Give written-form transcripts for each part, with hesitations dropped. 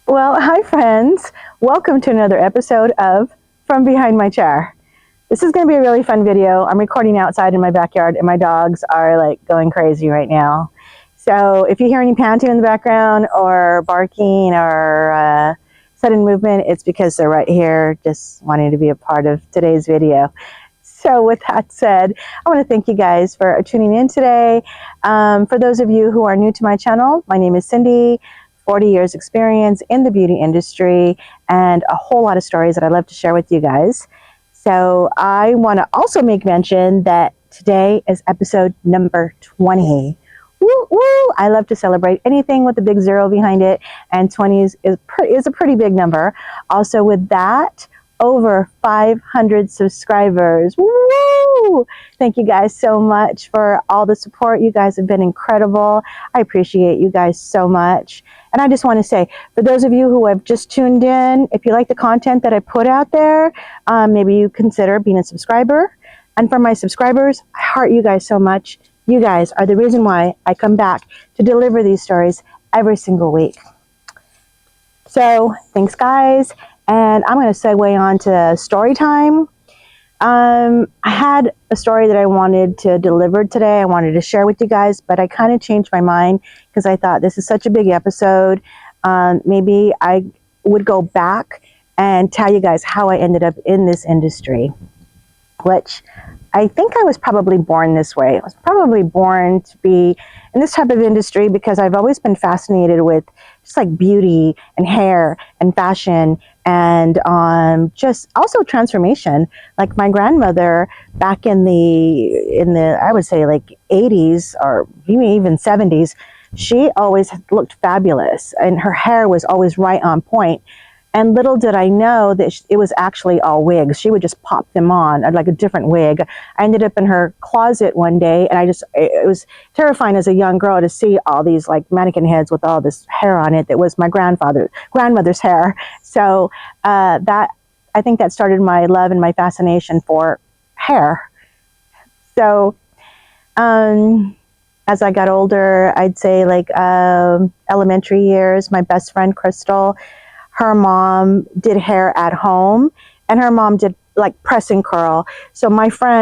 Well, hi friends. Welcome to another episode of From Behind My Chair. This is going to be a really fun video. I'm recording outside in my backyard and my dogs are like going crazy right now. So if you hear any panting in the background or barking or sudden movement, it's because they're right here just wanting to be a part of today's video. So with that said, I want to thank you guys for tuning in today. For those of you who are new to my channel, my name is Cindy. 40 years experience in the beauty industry and a whole lot of stories that I'd love to share with you guys. So I want to also make mention that today is episode number 20. Woo, woo. I love to celebrate anything with a big zero behind it, and 20 is a pretty big number. Also with that, over 500 subscribers. Woo! Thank you guys so much for all the support. You guys have been incredible. I appreciate you guys so much. And I just want to say, for those of you who have just tuned in, if you like the content that I put out there, maybe you consider being a subscriber. And for my subscribers, I heart you guys so much. You guys are the reason why I come back to deliver these stories every single week. So thanks, guys. And I'm going to segue on to story time. I had a story that I wanted to deliver today. I wanted to share with you guys, but I kind of changed my mind because I thought this is such a big episode. Maybe I would go back and tell you guys how I ended up in this industry, which I think I was probably born this way. I was probably born to be in this type of industry because I've always been fascinated with just like beauty and hair and fashion and just also transformation. Like my grandmother back in the I would say like 80s or even 70s, she always looked fabulous and her hair was always right on point. And little did I know that it was actually all wigs. She would just pop them on, like a different wig. I ended up in her closet one day, and it was terrifying as a young girl to see all these like mannequin heads with all this hair on it that was my grandmother's hair. So I think that started my love and my fascination for hair. So as I got older, I'd say like elementary years, my best friend Crystal, her mom did hair at home, and her mom did like press and curl. So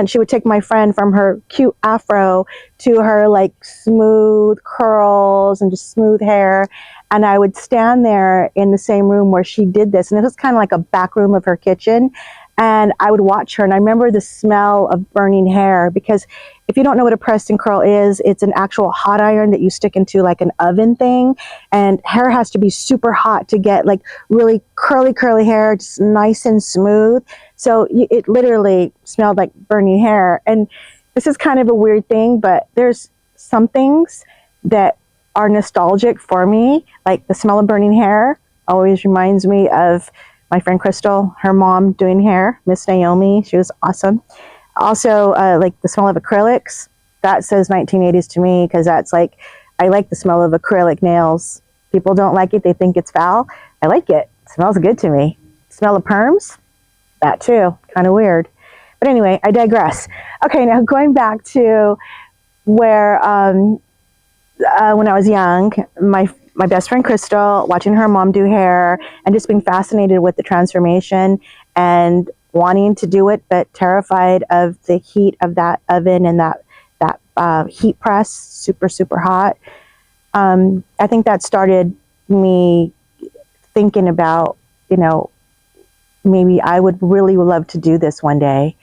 she would take my friend from her cute afro to her like smooth curls and just smooth hair. And I would stand there in the same room where she did this. And it was kind of like a back room of her kitchen. And I would watch her, and I remember the smell of burning hair, because if you don't know what a press and curl is, it's an actual hot iron that you stick into like an oven thing, and hair has to be super hot to get like really curly hair, just nice and smooth. So it literally smelled like burning hair. And this is kind of a weird thing, but there's some things that are nostalgic for me, like the smell of burning hair always reminds me of my friend Crystal, her mom doing hair, Miss Naomi. She was awesome. Also, like the smell of acrylics, that says 1980s to me, because that's like, I like the smell of acrylic nails. People don't like it. They think it's foul. I like it. It smells good to me. Smell of perms, that too, kind of weird. But anyway, I digress. Okay, now going back to where, when I was young, my best friend Crystal, watching her mom do hair and just being fascinated with the transformation and wanting to do it, but terrified of the heat of that oven and that heat press, super, super hot. I think that started me thinking about, maybe I would really love to do this one day.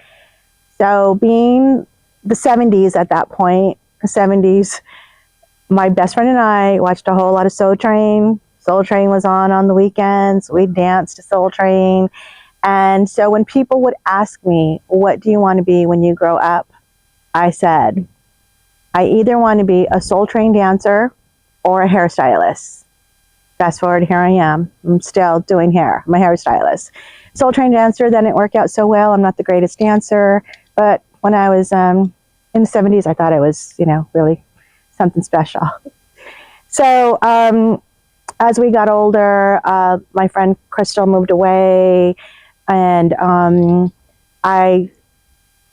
So being the 70s at that point, my best friend and I watched a whole lot of Soul Train. Soul Train was on the weekends. We danced to Soul Train. And so when people would ask me, what do you want to be when you grow up? I said, I either want to be a Soul Train dancer or a hairstylist. Fast forward, here I am. I'm still doing hair. I'm a hairstylist. Soul Train dancer, that didn't work out so well. I'm not the greatest dancer. But when I was in the 70s, I thought I was, really something special. So as we got older, my friend Crystal moved away, and I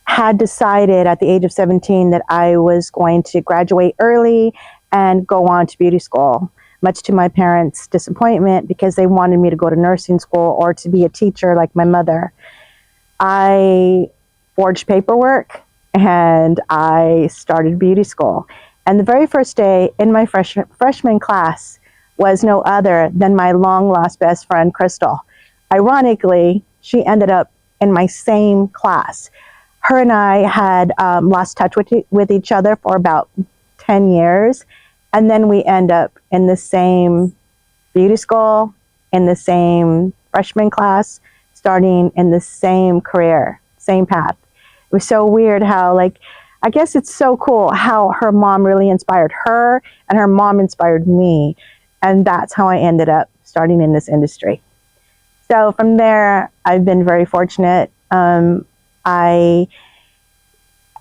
had decided at the age of 17 that I was going to graduate early and go on to beauty school. much to my parents' disappointment because they wanted me to go to nursing school or to be a teacher like my mother. I forged paperwork and I started beauty school. And the very first day in my freshman class was no other than my long-lost best friend, Crystal. Ironically, she ended up in my same class. Her and I had lost touch with each other for about 10 years. And then we end up in the same beauty school, in the same freshman class, starting in the same career, same path. It was so weird how, like, I guess it's so cool how her mom really inspired her and her mom inspired me. And that's how I ended up starting in this industry. So from there, I've been very fortunate. I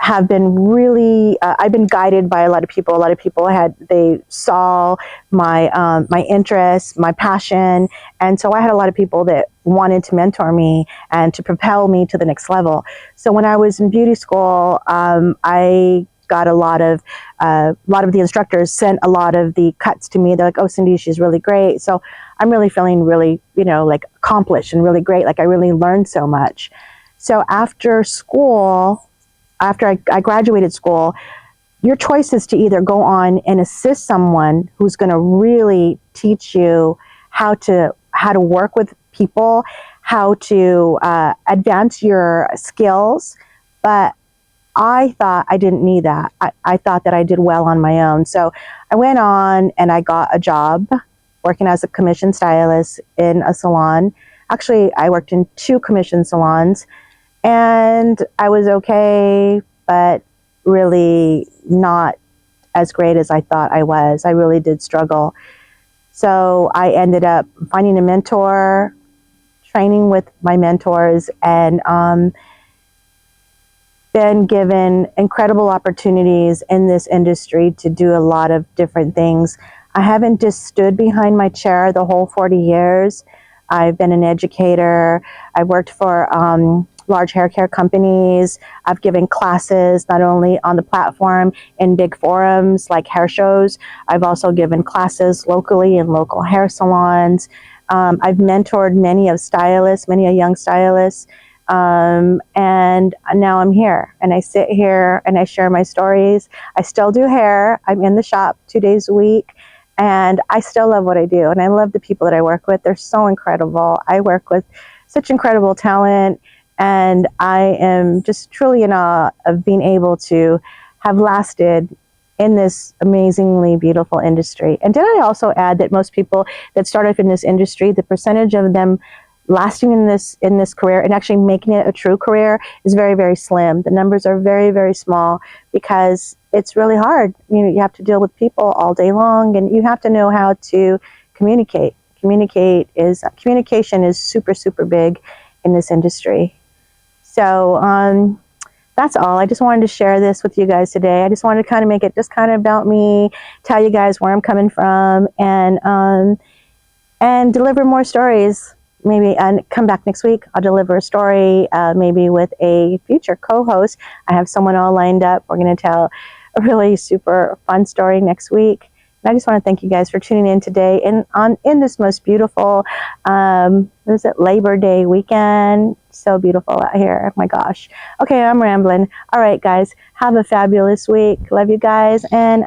have been really, I've been guided by a lot of people. A lot of people they saw my my interest, my passion. And so I had a lot of people that wanted to mentor me and to propel me to the next level. So when I was in beauty school, I got a lot of the instructors sent a lot of the cuts to me. They're like, oh, Cindy, she's really great. So I'm really feeling really, like accomplished and really great. Like I really learned so much. So after school, after I graduated school, your choice is to either go on and assist someone who's going to really teach you how to work with people, how to advance your skills. But I thought I didn't need that. I thought that I did well on my own. So I went on and I got a job working as a commission stylist in a salon. Actually, I worked in 2 commission salons and I was okay, but really not as great as I thought I was. I really did struggle. So I ended up finding a mentor, training with my mentors, and been given incredible opportunities in this industry to do a lot of different things. I haven't just stood behind my chair the whole 40 years. I've been an educator. I've worked for large hair care companies. I've given classes not only on the platform in big forums like hair shows. I've also given classes locally in local hair salons. I've mentored many a young stylists. And now I'm here and I sit here and I share my stories. I still do hair. I'm in the shop 2 days a week and I still love what I do. And I love the people that I work with. They're so incredible. I work with such incredible talent and I am just truly in awe of being able to have lasted in this amazingly beautiful industry. And did I also add that most people that start off in this industry, the percentage of them lasting in this career and actually making it a true career is very, very slim. The numbers are very, very small because it's really hard. You have to deal with people all day long and you have to know how to communicate. Communication is super, super big in this industry. So that's all. I just wanted to share this with you guys today. I just wanted to kind of make it just kind of about me, tell you guys where I'm coming from, and deliver more stories. Maybe and come back next week. I'll deliver a story, maybe with a future co-host. I have someone all lined up. We're going to tell a really super fun story next week. And I just want to thank you guys for tuning in today in this most beautiful, Labor Day weekend. So beautiful out here. Oh my gosh. Okay, I'm rambling. All right, guys, have a fabulous week. Love you guys. And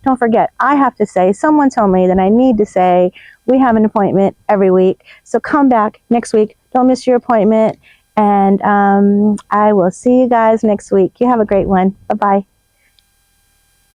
don't forget, I have to say, someone told me that I need to say, we have an appointment every week. So come back next week. Don't miss your appointment. And I will see you guys next week. You have a great one. Bye-bye.